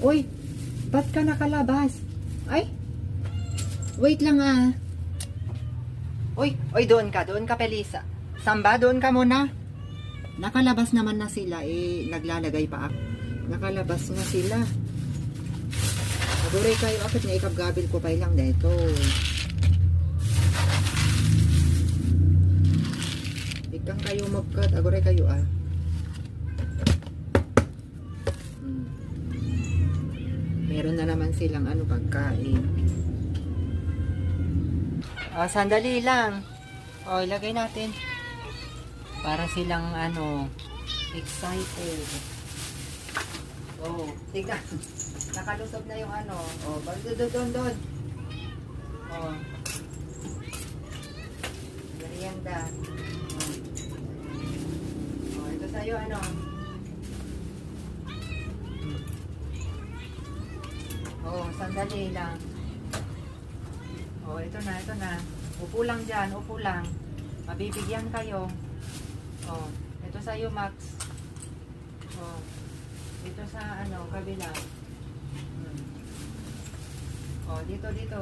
Uy, ba't ka nakalabas? Ay, wait lang ah. Uy, doon ka, Pelisa. Samba, doon ka muna. Nakalabas naman na sila, naglalagay pa ako. Nakalabas na sila. Aguray kayo, akit na ikabgabil ko pa lang dito. Ikang kayo magkat, aguray kayo ah. Meron na naman silang pagkain. Sandali lang. Ilagay natin. Para silang excited. Tignan. Nakalusog na yung doon. Merienda. Ito sa'yo sandali lang. Ito na. Upo lang dyan, upo lang. Mabibigyan kayo. Ito sa'yo, Max. Dito sa kabila. Dito.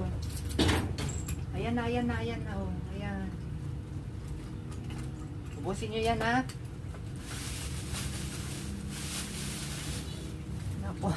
Ayan na. Ayan. Ubusin nyo yan, ha? Nako.